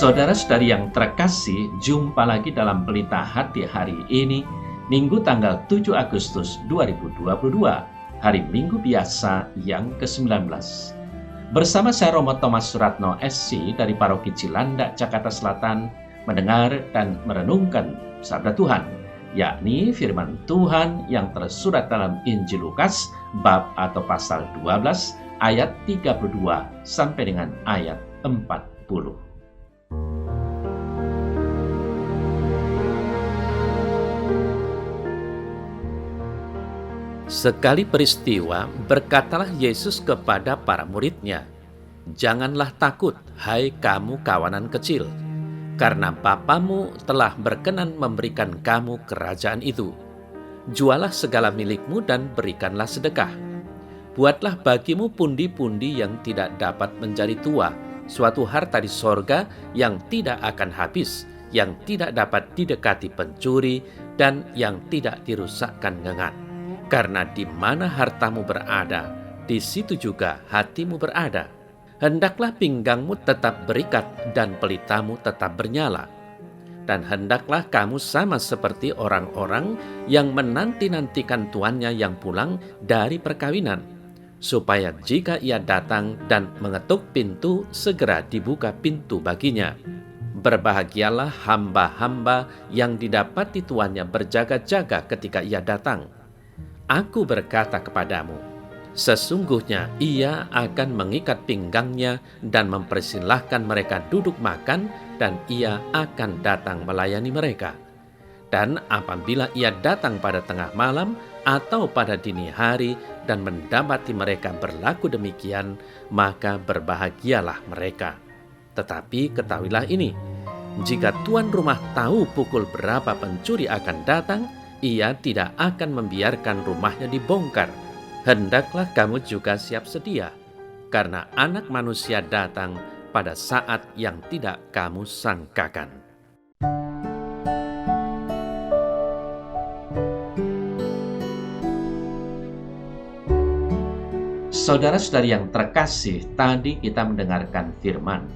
Saudara-saudari yang terkasih, jumpa lagi dalam Pelita Hati hari ini, Minggu tanggal 7 Agustus 2022, hari Minggu biasa yang ke-19. Bersama saya Romo Thomas Suratno SC dari Paroki Cilandak, Jakarta Selatan, mendengar dan merenungkan sabda Tuhan, yakni firman Tuhan yang tersurat dalam Injil Lukas, bab atau pasal 12, ayat 32 sampai dengan ayat 40. Sekali peristiwa, berkatalah Yesus kepada para murid-Nya, "Janganlah takut, hai kamu kawanan kecil, karena Bapamu telah berkenan memberikan kamu kerajaan itu. Jualah segala milikmu dan berikanlah sedekah. Buatlah bagimu pundi-pundi yang tidak dapat menjadi tua, suatu harta di sorga yang tidak akan habis, yang tidak dapat didekati pencuri, dan yang tidak dirusakkan ngengat. Karena di mana hartamu berada, di situ juga hatimu berada. Hendaklah pinggangmu tetap berikat dan pelitamu tetap bernyala. Dan hendaklah kamu sama seperti orang-orang yang menanti-nantikan tuannya yang pulang dari perkawinan, supaya jika ia datang dan mengetuk pintu, segera dibuka pintu baginya. Berbahagialah hamba-hamba yang didapati tuannya berjaga-jaga ketika ia datang. Aku berkata kepadamu, sesungguhnya ia akan mengikat pinggangnya dan mempersilahkan mereka duduk makan, dan ia akan datang melayani mereka. Dan apabila ia datang pada tengah malam atau pada dini hari dan mendapati mereka berlaku demikian, maka berbahagialah mereka. Tetapi ketahuilah ini, jika tuan rumah tahu pukul berapa pencuri akan datang, ia tidak akan membiarkan rumahnya dibongkar. Hendaklah kamu juga siap sedia, karena Anak Manusia datang pada saat yang tidak kamu sangkakan." Saudara-saudari yang terkasih, tadi kita mendengarkan firman,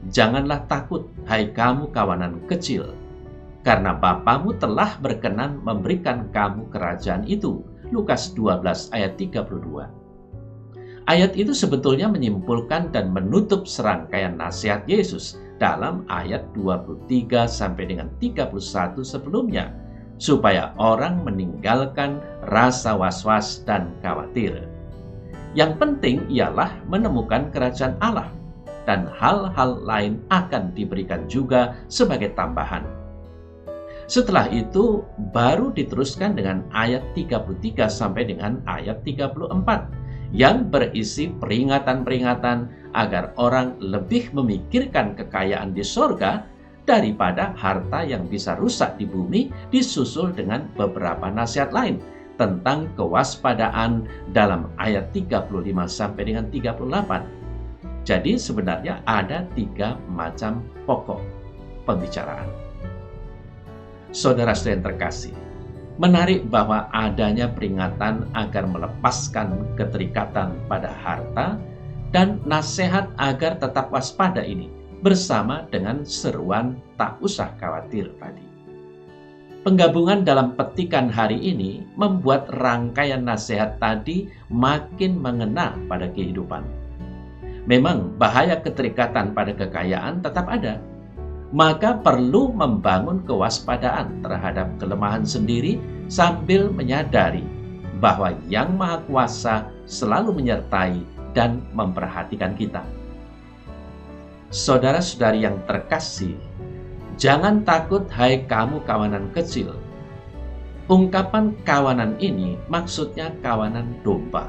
"Janganlah takut, hai kamu kawanan kecil, karena Bapamu telah berkenan memberikan kamu kerajaan itu." Lukas 12 ayat 32. Ayat itu sebetulnya menyimpulkan dan menutup serangkaian nasihat Yesus dalam ayat 23 sampai dengan 31 sebelumnya, supaya orang meninggalkan rasa was-was dan khawatir. Yang penting ialah menemukan kerajaan Allah, dan hal-hal lain akan diberikan juga sebagai tambahan. Setelah itu baru diteruskan dengan ayat 33 sampai dengan ayat 34 yang berisi peringatan-peringatan agar orang lebih memikirkan kekayaan di sorga daripada harta yang bisa rusak di bumi, disusul dengan beberapa nasihat lain tentang kewaspadaan dalam ayat 35 sampai dengan 38. Jadi sebenarnya ada 3 macam pokok pembicaraan. Saudara-saudari yang terkasih, menarik bahwa adanya peringatan agar melepaskan keterikatan pada harta dan nasihat agar tetap waspada ini bersama dengan seruan tak usah khawatir tadi. Penggabungan dalam petikan hari ini membuat rangkaian nasihat tadi makin mengena pada kehidupan. Memang bahaya keterikatan pada kekayaan tetap ada, maka perlu membangun kewaspadaan terhadap kelemahan sendiri sambil menyadari bahwa Yang Maha Kuasa selalu menyertai dan memperhatikan kita. Saudara-saudari yang terkasih, jangan takut hai kamu kawanan kecil. Ungkapan kawanan ini maksudnya kawanan domba.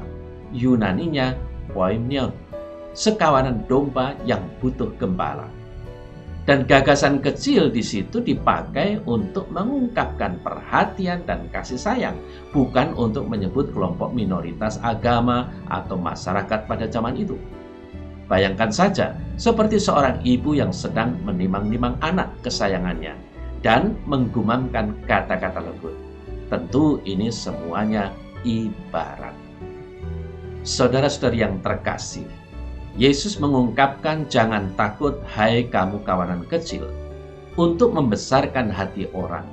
Yunaninya poimnion, sekawanan domba yang butuh gembala. Dan gagasan kecil di situ dipakai untuk mengungkapkan perhatian dan kasih sayang, bukan untuk menyebut kelompok minoritas agama atau masyarakat pada zaman itu. Bayangkan saja, seperti seorang ibu yang sedang menimang-nimang anak kesayangannya dan menggumamkan kata-kata lembut. Tentu ini semuanya ibarat. Saudara-saudari yang terkasih, Yesus mengungkapkan jangan takut hai kamu kawanan kecil untuk membesarkan hati orang.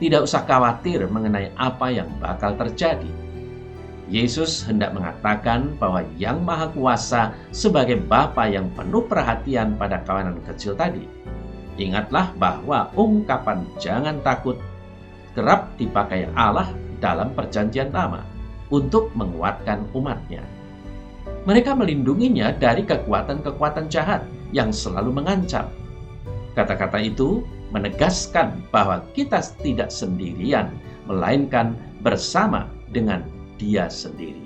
Tidak usah khawatir mengenai apa yang bakal terjadi. Yesus hendak mengatakan bahwa Yang Maha Kuasa sebagai Bapa yang penuh perhatian pada kawanan kecil tadi. Ingatlah bahwa ungkapan jangan takut kerap dipakai Allah dalam Perjanjian Lama untuk menguatkan umatnya. Mereka melindunginya dari kekuatan-kekuatan jahat yang selalu mengancam. Kata-kata itu menegaskan bahwa kita tidak sendirian, melainkan bersama dengan Dia sendiri.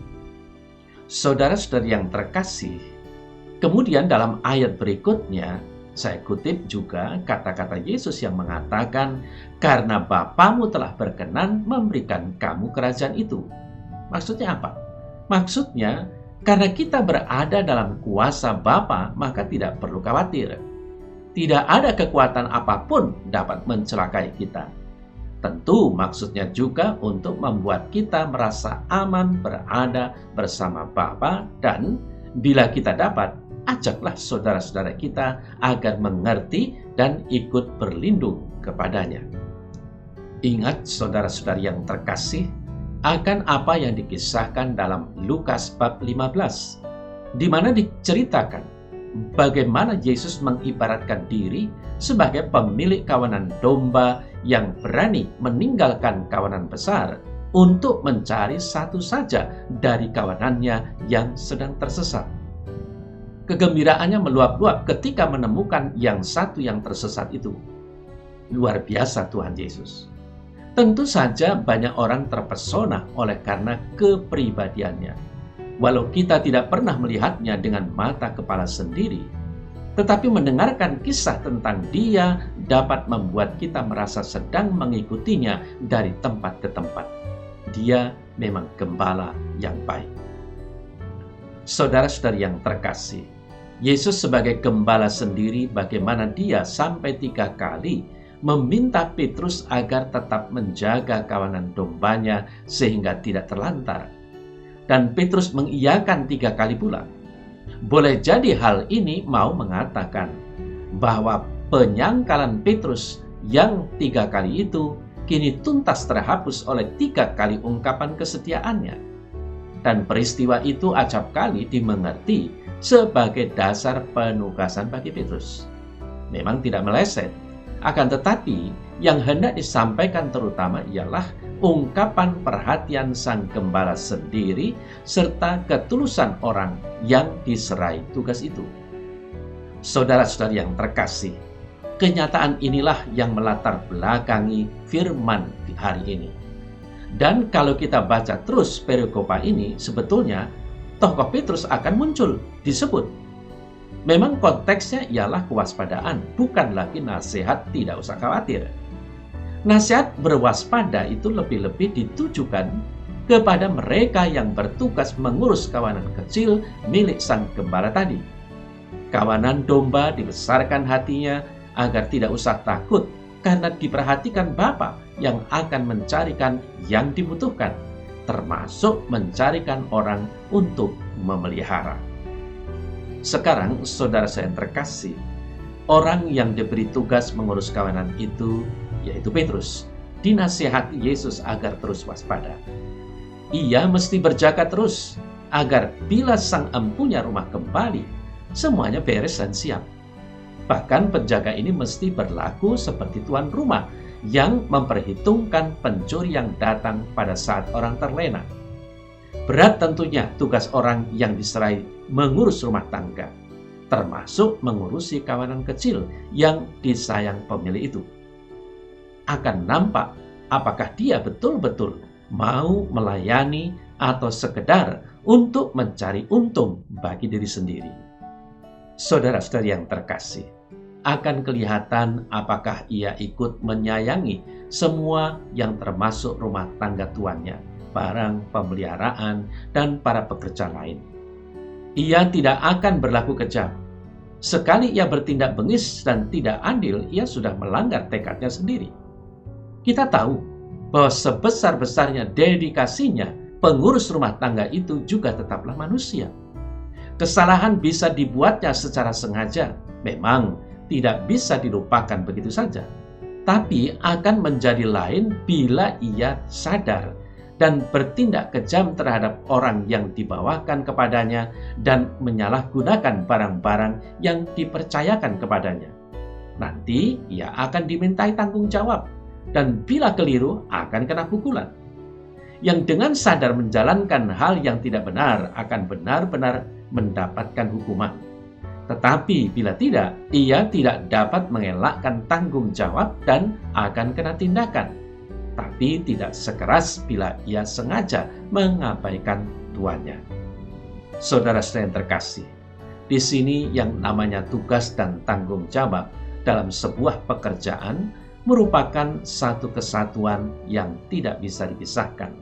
Saudara-saudari yang terkasih, kemudian dalam ayat berikutnya, saya kutip juga kata-kata Yesus yang mengatakan, karena Bapamu telah berkenan memberikan kamu kerajaan itu. Maksudnya apa? Maksudnya, karena kita berada dalam kuasa Bapa, maka tidak perlu khawatir. Tidak ada kekuatan apapun dapat mencelakai kita. Tentu maksudnya juga untuk membuat kita merasa aman berada bersama Bapa, dan bila kita dapat, ajaklah saudara-saudara kita agar mengerti dan ikut berlindung kepadanya. Ingat saudara-saudari yang terkasih akan apa yang dikisahkan dalam Lukas bab 15, di mana diceritakan bagaimana Yesus mengibaratkan diri sebagai pemilik kawanan domba yang berani meninggalkan kawanan besar untuk mencari satu saja dari kawanannya yang sedang tersesat. Kegembiraannya meluap-luap ketika menemukan yang satu yang tersesat itu. Luar biasa Tuhan Yesus. Tentu saja banyak orang terpesona oleh karena kepribadiannya. Walau kita tidak pernah melihatnya dengan mata kepala sendiri, tetapi mendengarkan kisah tentang Dia dapat membuat kita merasa sedang mengikutinya dari tempat ke tempat. Dia memang gembala yang baik. Saudara-saudari yang terkasih, Yesus sebagai gembala sendiri, bagaimana Dia sampai 3 kali meminta Petrus agar tetap menjaga kawanan dombanya sehingga tidak terlantar. Dan Petrus mengiyakan 3 kali pula. Boleh jadi hal ini mau mengatakan bahwa penyangkalan Petrus yang 3 kali itu kini tuntas terhapus oleh 3 kali ungkapan kesetiaannya. Dan peristiwa itu acap kali dimengerti sebagai dasar penugasan bagi Petrus. Memang tidak meleset, akan tetapi yang hendak disampaikan terutama ialah ungkapan perhatian sang gembala sendiri serta ketulusan orang yang diserai tugas itu. Saudara-saudari yang terkasih, kenyataan inilah yang melatar belakangi firman di hari ini. Dan kalau kita baca terus perikopa ini, sebetulnya tokoh Petrus akan muncul, disebut. Memang konteksnya ialah kewaspadaan, bukan lagi nasihat tidak usah khawatir. Nasihat berwaspada itu lebih-lebih ditujukan kepada mereka yang bertugas mengurus kawanan kecil milik sang gembala tadi. Kawanan domba dibesarkan hatinya agar tidak usah takut karena diperhatikan Bapa yang akan mencarikan yang dibutuhkan, termasuk mencarikan orang untuk memelihara. Sekarang, saudara saya yang terkasih, orang yang diberi tugas mengurus kawanan itu, yaitu Petrus, dinasihati Yesus agar terus waspada. Ia mesti berjaga terus, agar bila sang empunya rumah kembali, semuanya beres dan siap. Bahkan penjaga ini mesti berlaku seperti tuan rumah yang memperhitungkan pencuri yang datang pada saat orang terlena. Berat tentunya tugas orang yang diserai mengurus rumah tangga, termasuk mengurusi kawanan kecil yang disayang pemilik itu. Akan nampak apakah dia betul-betul mau melayani atau sekedar untuk mencari untung bagi diri sendiri. Saudara-saudari yang terkasih, akan kelihatan apakah ia ikut menyayangi semua yang termasuk rumah tangga tuannya, barang pemeliharaan, dan para pekerja lain. Ia tidak akan berlaku kejam. Sekali ia bertindak bengis dan tidak adil, ia sudah melanggar tekadnya sendiri. Kita tahu bahwa sebesar-besarnya dedikasinya, pengurus rumah tangga itu juga tetaplah manusia. Kesalahan bisa dibuatnya secara sengaja. Memang tidak bisa dilupakan begitu saja. Tapi akan menjadi lain bila ia sadar dan bertindak kejam terhadap orang yang dibawakan kepadanya dan menyalahgunakan barang-barang yang dipercayakan kepadanya. Nanti ia akan dimintai tanggung jawab dan bila keliru akan kena pukulan. Yang dengan sadar menjalankan hal yang tidak benar akan benar-benar mendapatkan hukuman. Tetapi bila tidak, ia tidak dapat mengelakkan tanggung jawab dan akan kena tindakan. Tapi tidak sekeras bila ia sengaja mengabaikan tuannya. Saudara-saudara yang terkasih, di sini yang namanya tugas dan tanggung jawab dalam sebuah pekerjaan merupakan satu kesatuan yang tidak bisa dipisahkan.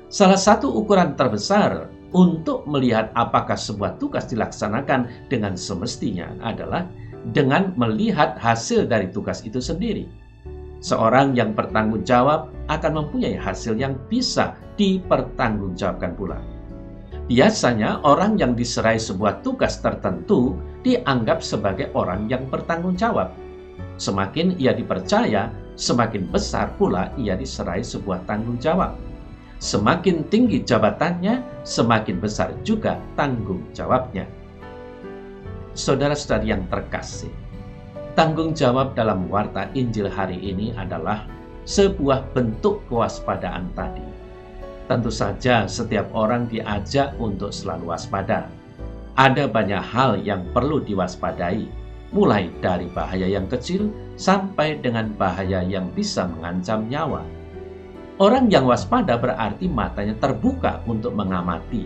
Salah satu ukuran terbesar untuk melihat apakah sebuah tugas dilaksanakan dengan semestinya adalah dengan melihat hasil dari tugas itu sendiri. Seorang yang bertanggung jawab akan mempunyai hasil yang bisa dipertanggungjawabkan pula. Biasanya orang yang diserai sebuah tugas tertentu dianggap sebagai orang yang bertanggung jawab. Semakin ia dipercaya, semakin besar pula ia diserai sebuah tanggung jawab. Semakin tinggi jabatannya, semakin besar juga tanggung jawabnya. Saudara-saudari yang terkasih, tanggung jawab dalam warta Injil hari ini adalah sebuah bentuk kewaspadaan tadi. Tentu saja setiap orang diajak untuk selalu waspada. Ada banyak hal yang perlu diwaspadai, mulai dari bahaya yang kecil sampai dengan bahaya yang bisa mengancam nyawa. Orang yang waspada berarti matanya terbuka untuk mengamati.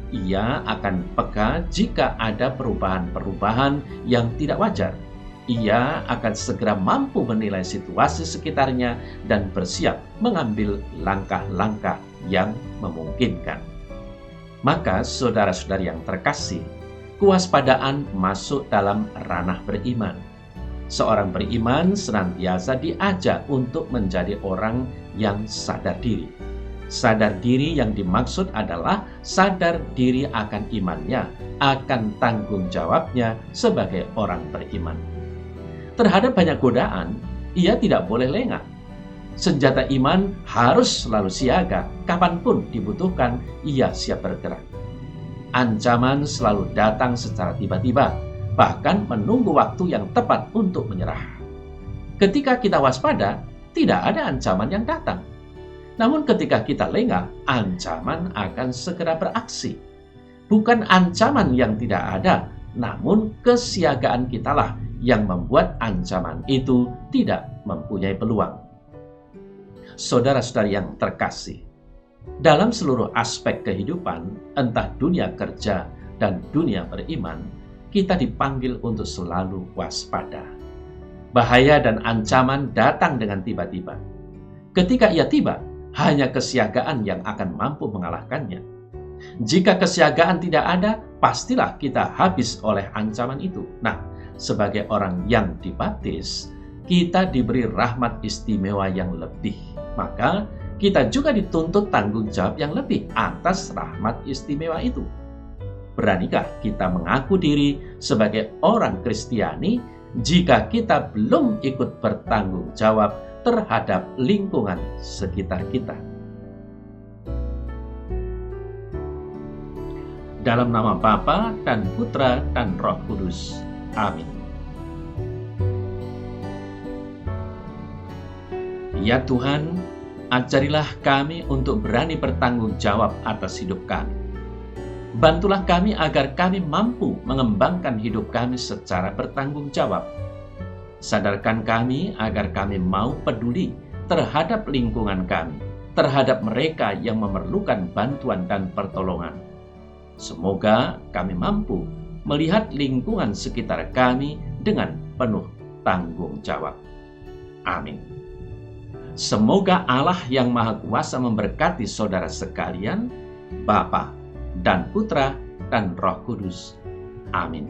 Ia akan peka jika ada perubahan-perubahan yang tidak wajar. Ia akan segera mampu menilai situasi sekitarnya dan bersiap mengambil langkah-langkah yang memungkinkan. Maka saudara-saudari yang terkasih, kewaspadaan masuk dalam ranah beriman. Seorang beriman senantiasa diajak untuk menjadi orang yang sadar diri. Sadar diri yang dimaksud adalah sadar diri akan imannya, akan tanggung jawabnya sebagai orang beriman. Terhadap banyak godaan, ia tidak boleh lengah. Senjata iman harus selalu siaga, kapanpun dibutuhkan, ia siap bergerak. Ancaman selalu datang secara tiba-tiba, bahkan menunggu waktu yang tepat untuk menyerah. Ketika kita waspada, tidak ada ancaman yang datang. Namun ketika kita lengah, ancaman akan segera beraksi. Bukan ancaman yang tidak ada, namun kesiagaan kitalah yang membuat ancaman itu tidak mempunyai peluang. Saudara-saudari yang terkasih, dalam seluruh aspek kehidupan, entah dunia kerja dan dunia beriman, kita dipanggil untuk selalu waspada. Bahaya dan ancaman datang dengan tiba-tiba. Ketika ia tiba, hanya kesiagaan yang akan mampu mengalahkannya. Jika kesiagaan tidak ada, pastilah kita habis oleh ancaman itu. Nah, sebagai orang yang dibaptis, kita diberi rahmat istimewa yang lebih. Maka kita juga dituntut tanggung jawab yang lebih atas rahmat istimewa itu. Beranikah kita mengaku diri sebagai orang Kristiani jika kita belum ikut bertanggung jawab terhadap lingkungan sekitar kita? Dalam nama Bapa dan Putra dan Roh Kudus. Amin. Ya Tuhan, ajarilah kami untuk berani bertanggung jawab atas hidup kami. Bantulah kami agar kami mampu mengembangkan hidup kami secara bertanggung jawab. Sadarkan kami agar kami mau peduli terhadap lingkungan kami, terhadap mereka yang memerlukan bantuan dan pertolongan. Semoga kami mampu melihat lingkungan sekitar kami dengan penuh tanggung jawab. Amin. Semoga Allah yang Maha Kuasa memberkati saudara sekalian, Bapa dan Putra dan Roh Kudus. Amin.